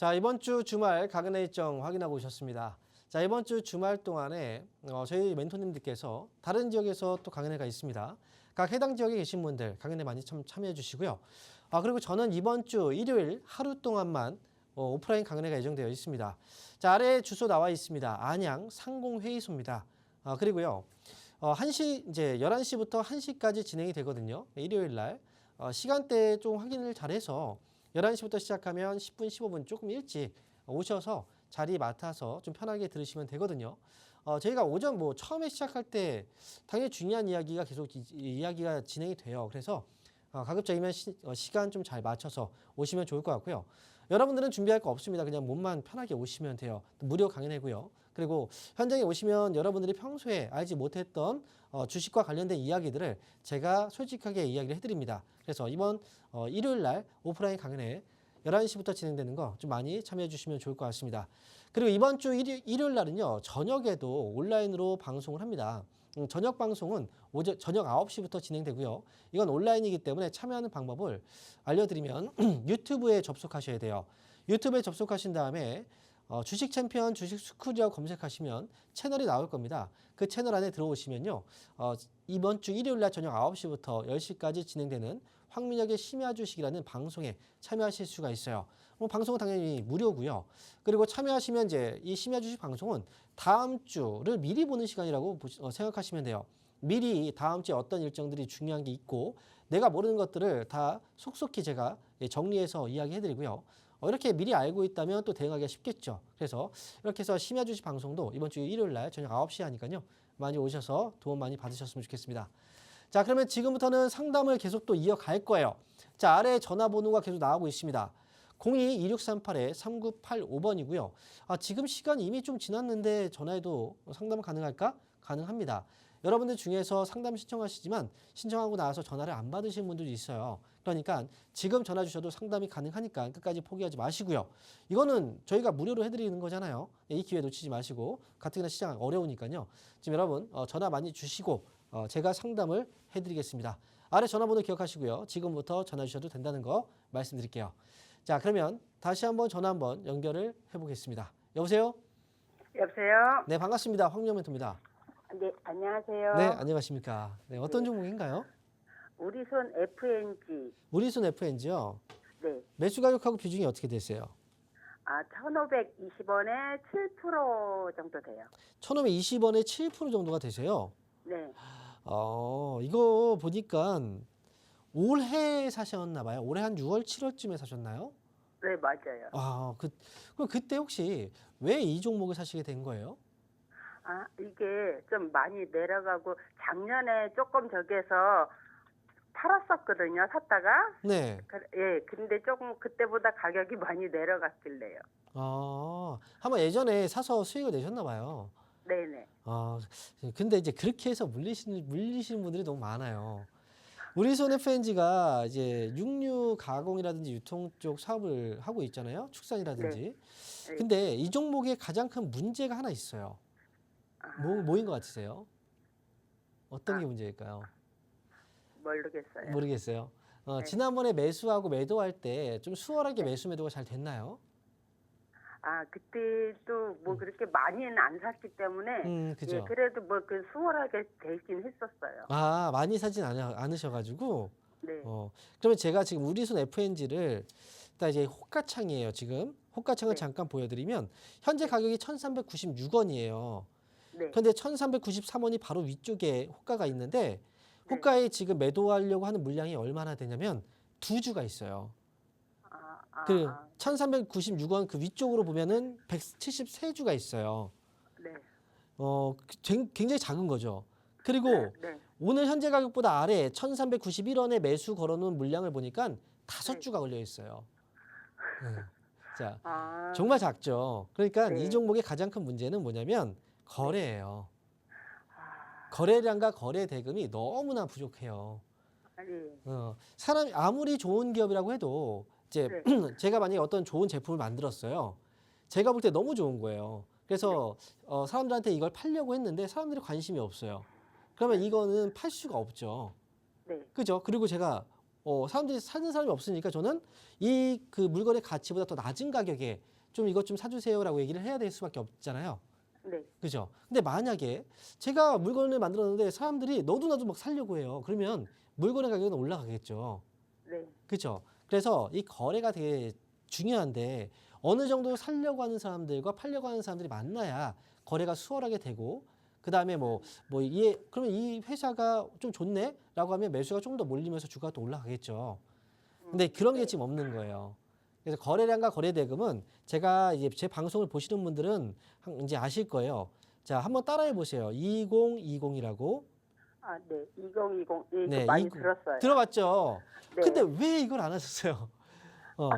자, 이번 주 주말 강연회 일정 확인하고 오셨습니다. 자, 이번 주 주말 동안에 저희 멘토님들께서 다른 지역에서 또 강연회가 있습니다. 각 해당 지역에 계신 분들 강연회 많이 참여해 주시고요. 그리고 저는 이번 주 일요일 하루 동안만 오프라인 강연회가 예정되어 있습니다. 자, 아래에 주소 나와 있습니다. 안양 상공회의소입니다. 그리고요. 1시 이제 11시부터 1시까지 진행이 되거든요. 일요일 날. 시간대 좀 확인을 잘해서 11시부터 시작하면 10분, 15분 조금 일찍 오셔서 자리 맡아서 좀 편하게 들으시면 되거든요. 저희가 오전 뭐 처음에 시작할 때 당연히 중요한 이야기가 계속 이야기가 진행이 돼요. 그래서 가급적이면 시간 좀 잘 맞춰서 오시면 좋을 것 같고요. 여러분들은 준비할 거 없습니다. 그냥 몸만 편하게 오시면 돼요. 무료 강연회고요. 그리고 현장에 오시면 여러분들이 평소에 알지 못했던 주식과 관련된 이야기들을 제가 솔직하게 이야기를 해드립니다. 그래서 이번 일요일 날 오프라인 강연회 11시부터 진행되는 거 좀 많이 참여해 주시면 좋을 것 같습니다. 그리고 이번 주 일요일 날은요. 저녁에도 온라인으로 방송을 합니다. 저녁 방송은 저녁 9시부터 진행되고요. 이건 온라인이기 때문에 참여하는 방법을 알려드리면 유튜브에 접속하셔야 돼요. 유튜브에 접속하신 다음에 주식 챔피언 주식 스쿨이라고 검색하시면 채널이 나올 겁니다. 그 채널 안에 들어오시면요. 이번 주 일요일 날 저녁 9시부터 10시까지 진행되는 황민혁의 심야 주식이라는 방송에 참여하실 수가 있어요. 방송은 당연히 무료고요. 그리고 참여하시면 이제 이 심야 주식 방송은 다음 주를 미리 보는 시간이라고 생각하시면 돼요. 미리 다음 주에 어떤 일정들이 중요한 게 있고 내가 모르는 것들을 다 속속히 제가 정리해서 이야기해드리고요. 이렇게 미리 알고 있다면 또 대응하기가 쉽겠죠. 그래서 이렇게 해서 심야 주식 방송도 이번 주 일요일 날 저녁 9시에 하니까요. 많이 오셔서 도움 많이 받으셨으면 좋겠습니다. 자, 그러면 지금부터는 상담을 계속 또 이어갈 거예요. 자, 아래에 전화번호가 계속 나오고 있습니다. 02-2638-3985번이고요. 지금 시간이 이미 좀 지났는데 전화해도 상담 가능할까? 가능합니다. 여러분들 중에서 상담 신청하시지만 신청하고 나서 전화를 안 받으신 분들이 있어요. 그러니까 지금 전화 주셔도 상담이 가능하니까 끝까지 포기하지 마시고요. 이거는 저희가 무료로 해드리는 거잖아요. 이 기회 놓치지 마시고 가뜩이나 시장 어려우니까요. 지금 여러분 전화 많이 주시고 제가 상담을 해드리겠습니다. 아래 전화번호 기억하시고요. 지금부터 전화 주셔도 된다는 거 말씀드릴게요. 자, 그러면 다시 한번 전화 한번 연결을 해보겠습니다. 여보세요? 여보세요? 네, 반갑습니다. 황민혁 멘토입니다. 네, 안녕하세요. 네, 안녕하십니까. 네, 어떤 종목인가요? 우리손 FNG. 우리손 FNG요. 네. 매수 가격하고 비중이 어떻게 되세요? 1,520원에 7% 정도 돼요. 1,520원에 7% 정도가 되세요. 네. 이거 보니까 올해 사셨나 봐요. 올해 한 6월, 7월쯤에 사셨나요? 네, 맞아요. 그럼 그때 혹시 왜 이 종목을 사시게 된 거예요? 이게 좀 많이 내려가고 작년에 조금 저기에서 팔았었거든요. 샀다가. 네. 예, 근데 조금 그때보다 가격이 많이 내려갔길래요. 한번 예전에 사서 수익을 내셨나 봐요. 네네. 근데 이제 그렇게 해서 물리시는 분들이 너무 많아요. 우리손 FNG가 이제 육류 가공이라든지 유통 쪽 사업을 하고 있잖아요. 축산이라든지. 네. 근데 이 종목에 가장 큰 문제가 하나 있어요. 뭐인 것 같으세요? 어떤 게 문제일까요? 모르겠어요. 모르겠어요. 네. 지난번에 매수하고 매도할 때 좀 수월하게 매수 매도가 잘 됐나요? 그때도 뭐 그렇게 많이는 안 샀기 때문에 그죠. 예, 그래도 뭐 그 수월하게 되긴 했었어요. 많이 사진 않으셔가지고. 네. 그러면 제가 지금 우리손 FNG를 딱 이제 호가창이에요. 지금 호가창을 네. 잠깐 보여드리면 현재 가격이 1,396원이에요. 네. 그런데 1,393원이 바로 위쪽에 호가가 있는데 네. 호가에 지금 매도하려고 하는 물량이 얼마나 되냐면 두 주가 있어요. 그 1,396원 그 위쪽으로 보면은 173주가 있어요. 네. 굉장히 작은 거죠. 그리고 네. 오늘 현재 가격보다 아래 1,391원에 매수 걸어놓은 물량을 보니까 5주가 걸려 있어요. 자, 정말 작죠. 그러니까 네. 이 종목의 가장 큰 문제는 뭐냐면 거래예요. 거래량과 거래 대금이 너무나 부족해요. 사람이 아무리 좋은 기업이라고 해도 이제 제가 만약에 어떤 좋은 제품을 만들었어요. 제가 볼 때 너무 좋은 거예요. 그래서 사람들한테 이걸 팔려고 했는데 사람들이 관심이 없어요. 그러면 이거는 팔 수가 없죠. 네. 그죠? 그리고 제가 사람들이 사는 사람이 없으니까 저는 이 그 물건의 가치보다 더 낮은 가격에 좀 이것 좀 사주세요라고 얘기를 해야 될 수밖에 없잖아요. 네. 그죠? 근데 만약에 제가 물건을 만들었는데 사람들이 너도 나도 막 사려고 해요. 그러면 물건의 가격은 올라가겠죠. 네. 그죠? 그래서 이 거래가 되게 중요한데 어느 정도 사려고 하는 사람들과 팔려고 하는 사람들이 만나야 거래가 수월하게 되고 그다음에 그러면 이 회사가 좀 좋네라고 하면 매수가 좀 더 몰리면서 주가가 또 올라가겠죠. 근데 그런 게 지금 없는 거예요. 그래서 거래량과 거래 대금은 제가 이제 제 방송을 보시는 분들은 이제 아실 거예요. 자, 한번 따라해 보세요. 2020이라고. 아, 네. 2020. 예, 네, 많이 20 들었어요. 들어봤죠? 네. 근데 왜 이걸 안 하셨어요? 아,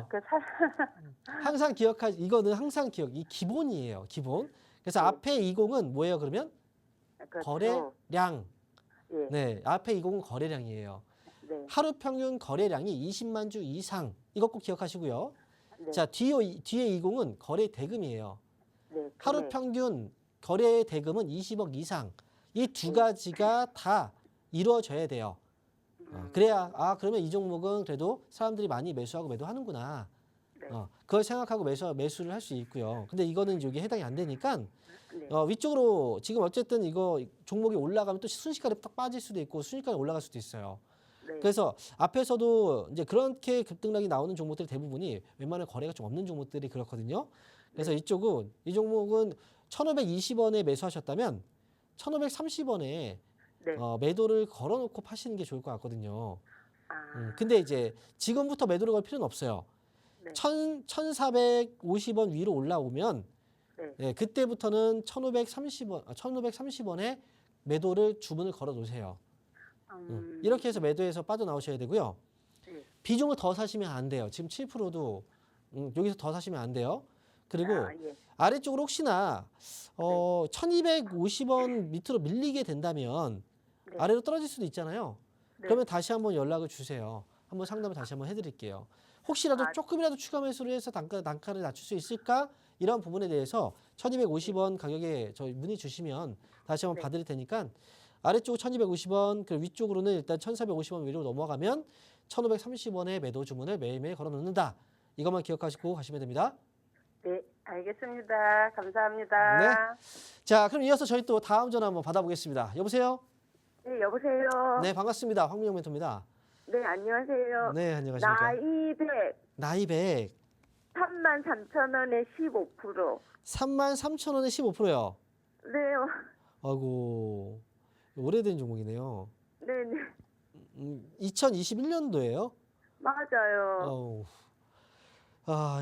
항상 이거는 항상 이 기본이에요. 기본. 그래서 네. 앞에 20은 뭐예요, 그러면? 그렇죠. 거래량. 예. 네, 앞에 20은 거래량이에요. 네. 하루 평균 거래량이 20만 주 이상. 이것 꼭 기억하시고요. 네. 자, 뒤에 20은 거래 대금이에요. 네. 하루 금액. 평균 거래 대금은 20억 이상. 이 두 네. 가지가 다 이루어져야 돼요. 그래야 그러면 이 종목은 그래도 사람들이 많이 매수하고 매도하는구나. 네. 그걸 생각하고 매수를 할 수 있고요. 근데 이거는 여기 해당이 안 되니까 네. 위쪽으로 지금 어쨌든 이거 종목이 올라가면 또 순식간에 딱 빠질 수도 있고 순식간에 올라갈 수도 있어요. 네. 그래서 앞에서도 이제 그렇게 급등락이 나오는 종목들이 대부분이 웬만한 거래가 좀 없는 종목들이 그렇거든요. 그래서 네. 이 종목은 1,520원에 매수하셨다면 1,530원에 네. 매도를 걸어놓고 파시는 게 좋을 것 같거든요. 아. 근데 이제 지금부터 매도를 걸 필요는 없어요. 네. 1,450원 위로 올라오면 네. 네, 그때부터는 1,530원에 매도를 주문을 걸어 놓으세요. 이렇게 해서 매도해서 빠져나오셔야 되고요. 네. 비중을 더 사시면 안 돼요. 지금 7%도 여기서 더 사시면 안 돼요. 그리고 아, 예. 아래쪽으로 혹시나 1,250원 밑으로 밀리게 된다면 네. 아래로 떨어질 수도 있잖아요. 네. 그러면 다시 한번 연락을 주세요. 한번 상담을 다시 한번 해드릴게요. 혹시라도 조금이라도 추가 매수를 해서 단가를 낮출 수 있을까? 이런 부분에 대해서 1,250원 가격에 저희 문의 주시면 다시 한번 네. 봐드릴 테니까 아래쪽 1,250원, 그 위쪽으로는 일단 1,450원 위로 넘어가면 1,530원의 매도 주문을 매일매일 걸어 놓는다. 이것만 기억하시고 가시면 됩니다. 네. 알겠습니다. 감사합니다. 네. 자, 그럼 이어서 저희 또 다음 전화 한번 받아보겠습니다. 여보세요? 네, 여보세요. 네, 반갑습니다. 황민영 멘토입니다. 네, 안녕하세요. 네, 안녕하십니까. 나이 100. 나이 100. 33,000원에 15%. 33,000원에 15%요. 네. 아이고, 오래된 종목이네요. 네, 네. 2021년도예요? 맞아요.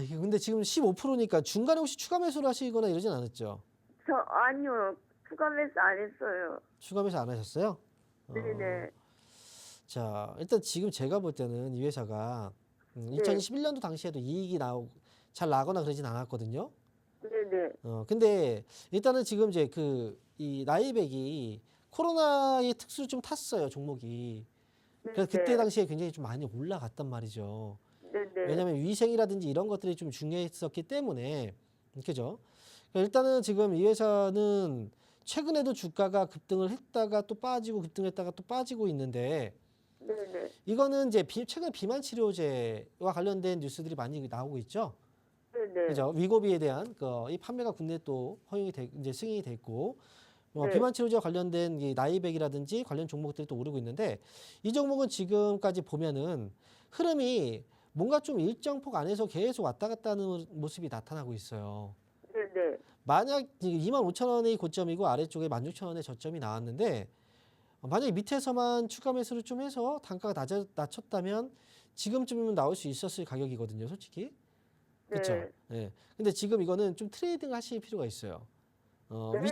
이게 근데 지금 15%니까 중간에 혹시 추가 매수를 하시거나 이러진 않았죠? 아니요. 추가 매수 안 했어요. 추가 매수 안 하셨어요? 네, 네. 자, 일단 지금 제가 볼 때는 이 회사가 2021년도 당시에도 이익이 잘 나거나 그러진 않았거든요. 네, 네. 근데 일단은 지금 이제 이 나이백이 코로나의 특수를 좀 탔어요, 종목이. 그래서 그때 당시에 굉장히 좀 많이 올라갔단 말이죠. 네, 네. 왜냐하면 위생이라든지 이런 것들이 좀 중요했었기 때문에, 그죠? 일단은 지금 이 회사는 최근에도 주가가 급등을 했다가 또 빠지고 급등했다가 또 빠지고 있는데, 네, 네. 이거는 이제 최근 비만 치료제와 관련된 뉴스들이 많이 나오고 있죠. 네, 네. 그죠? 위고비에 대한 이 판매가 국내에 또 이제 승인이 됐고, 네. 비만 치료제와 관련된 이 나이백이라든지 관련 종목들이 또 오르고 있는데, 이 종목은 지금까지 보면은 흐름이 뭔가 좀 일정 폭 안에서 계속 왔다 갔다 하는 모습이 나타나고 있어요. 네, 네. 만약 25,000원이 고점이고 아래쪽에 16,000원의 저점이 나왔는데, 만약에 밑에서만 추가 매수를 좀 해서 단가가 낮췄다면 지금쯤이면 나올 수 있었을 가격이거든요, 솔직히. 그렇죠. 네. 네. 근데 지금 이거는 좀 트레이딩 하실 필요가 있어요. 네?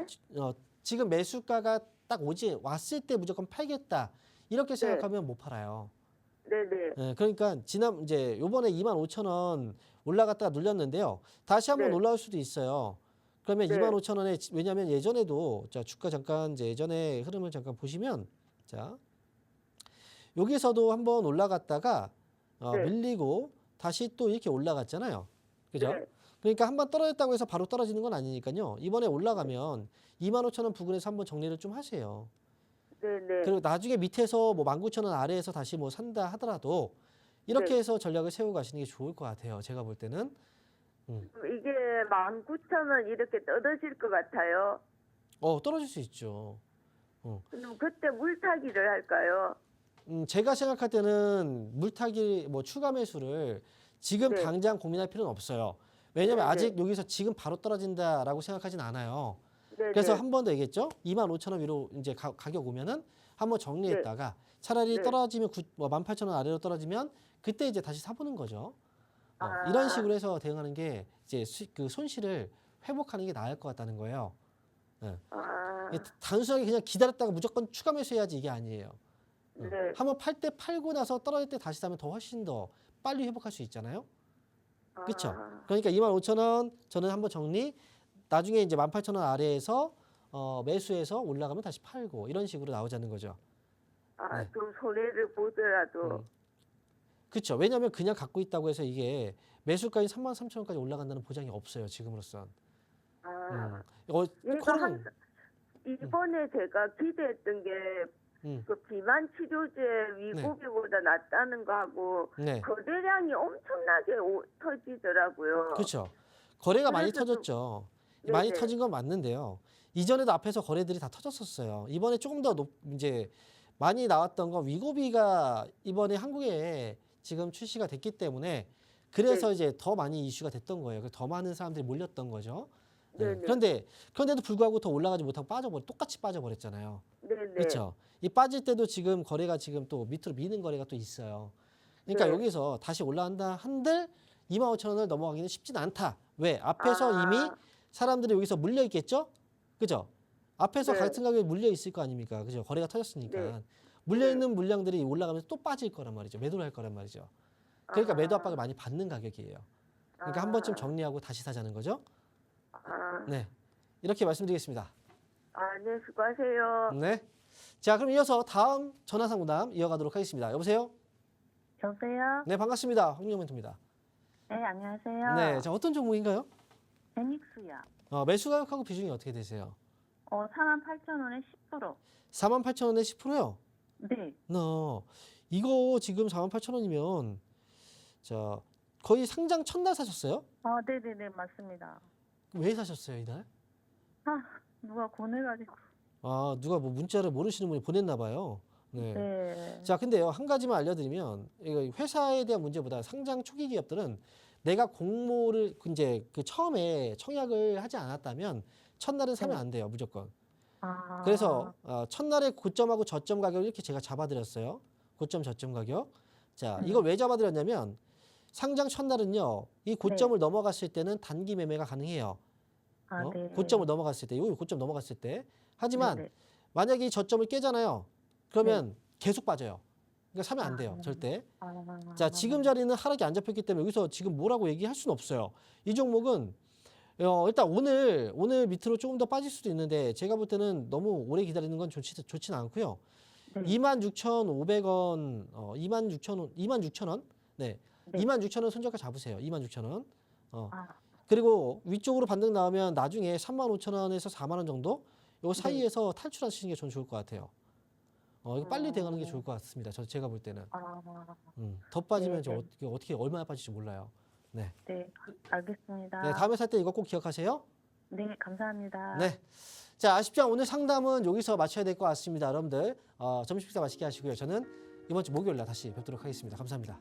지금 매수가가 딱 왔을 때 무조건 팔겠다. 이렇게 생각하면 못 팔아요. 네, 네. 네, 그러니까 이제 요번에 25,000원 올라갔다가 눌렸는데요. 다시 한번 네. 올라올 수도 있어요. 그러면 네. 25,000원에 왜냐하면 예전에도 자 주가 잠깐 이제 예전에 흐름을 잠깐 보시면 자 여기서도 한번 올라갔다가 네. 밀리고 다시 또 이렇게 올라갔잖아요. 그죠? 네. 그러니까 한번 떨어졌다고 해서 바로 떨어지는 건 아니니까요. 이번에 올라가면 25,000원 부근에서 한번 정리를 좀 하세요. 네, 네. 그리고 나중에 밑에서 뭐 19,000원 아래에서 다시 뭐 산다 하더라도 이렇게 네. 해서 전략을 세우고 가시는 게 좋을 것 같아요. 제가 볼 때는. 이게 19,000원 이렇게 떨어질 것 같아요. 떨어질 수 있죠. 그럼 그때 물타기를 할까요? 제가 생각할 때는 물타기 뭐 추가 매수를 지금 네. 당장 고민할 필요는 없어요. 왜냐면 네, 아직 여기서 지금 바로 떨어진다라고 생각하진 않아요. 네, 그래서 네. 한 번 더 얘기했죠. 25,000원 위로 이제 가격 오면은 한번 정리했다가 차라리 네. 떨어지면 18,000원 아래로 떨어지면 그때 이제 다시 사보는 거죠. 이런 식으로 해서 대응하는 게 이제 그 손실을 회복하는 게 나을 것 같다는 거예요. 예. 이게 단순하게 그냥 기다렸다가 무조건 추가 매수해야지 이게 아니에요. 네. 한번 팔 때 팔고 나서 떨어질 때 다시 사면 더 훨씬 더 빨리 회복할 수 있잖아요. 그렇죠? 그러니까 25,000원 저는 한번 정리. 나중에 이제 18,000원 아래에서 매수해서 올라가면 다시 팔고 이런 식으로 나오자는 거죠. 네. 좀 손해를 보더라도. 그렇죠. 왜냐하면 그냥 갖고 있다고 해서 이게 매수까지 33,000원까지 올라간다는 보장이 없어요. 지금으로선. 얘가 이번에 제가 기대했던 게 그 비만 치료제 위고비보다 낫다는 거하고 네. 거래량이 엄청나게 터지더라고요. 그렇죠. 거래가 많이 그래서 터졌죠. 네네. 많이 터진 건 맞는데요. 이전에도 앞에서 거래들이 다 터졌었어요. 이번에 조금 더 이제 많이 나왔던 건 위고비가 이번에 한국에 지금 출시가 됐기 때문에 그래서 이제 더 많이 이슈가 됐던 거예요. 그래서 더 많은 사람들이 몰렸던 거죠. 네. 그런데도 불구하고 더 올라가지 못하고 똑같이 빠져버렸잖아요. 네네. 그렇죠. 이 빠질 때도 지금 거래가 지금 또 밑으로 미는 거래가 또 있어요. 그러니까 네. 여기서 다시 올라간다 한들 25,000원을 넘어가기는 쉽진 않다. 왜? 앞에서 이미 사람들이 여기서 물려 있겠죠? 그죠? 앞에서 네. 같은 가격에 물려 있을 거 아닙니까? 그죠? 거래가 터졌으니까. 네. 물려 있는 물량들이 올라가면서 또 빠질 거란 말이죠. 매도를 할 거란 말이죠. 그러니까 매도 압박을 많이 받는 가격이에요. 그러니까 한 번쯤 정리하고 다시 사자는 거죠. 네. 이렇게 말씀드리겠습니다. 네, 수고하세요. 네. 자, 그럼 이어서 다음 전화 상담 이어가도록 하겠습니다. 여보세요? 여보세요? 네, 반갑습니다. 황민영 멘토입니다. 네, 안녕하세요. 네, 자, 어떤 종목인가요? 베닉스요. 매수 가격하고 비중이 어떻게 되세요? 48,000원에 10%. 48,000원에 10%요? 네. 이거 지금 48,000원이면 자, 거의 상장 첫날 사셨어요? 네네네, 맞습니다. 왜 사셨어요, 이날? 누가 보내가지고. 누가 뭐 문자를 모르시는 분이 보냈나 봐요. 네. 네. 자, 근데요, 한 가지만 알려드리면, 이거 회사에 대한 문제보다 상장 초기 기업들은 내가 공모를 이제 그 처음에 청약을 하지 않았다면 첫날은 사면 안 돼요, 무조건. 그래서 첫날에 고점하고 저점 가격을 이렇게 제가 잡아드렸어요. 고점, 저점 가격. 자, 이걸 왜 잡아드렸냐면 상장 첫날은요, 이 고점을 넘어갔을 때는 단기 매매가 가능해요. 네. 고점을 넘어갔을 때, 요 고점 넘어갔을 때. 하지만 네네. 만약에 이 저점을 깨잖아요. 그러면 계속 빠져요. 그러니까 사면 안 돼요, 절대. 자, 지금 자리는 하락이 안 잡혔기 때문에 여기서 지금 뭐라고 얘기할 수는 없어요. 이 종목은 일단 오늘 밑으로 조금 더 빠질 수도 있는데 제가 볼 때는 너무 오래 기다리는 건 좋지는 않고요. 네. 26,500원, 26,000원, 네, 26,000원 손절가 잡으세요. 26,000원. 그리고 위쪽으로 반등 나오면 나중에 35,000원에서 4만 원 정도 요 사이에서 탈출하시는 게 전 좋을 것 같아요. 이거 빨리 대응하는 게 좋을 것 같습니다. 제가 볼 때는. 더 빠지면 네. 어떻게 얼마나 빠질지 몰라요. 네. 네, 알겠습니다. 네, 다음에 살 때 이거 꼭 기억하세요. 네, 감사합니다. 네. 자, 아쉽지만 오늘 상담은 여기서 마쳐야 될 것 같습니다. 여러분들 점심 식사 맛있게 하시고요. 저는 이번 주 목요일 날 다시 뵙도록 하겠습니다. 감사합니다.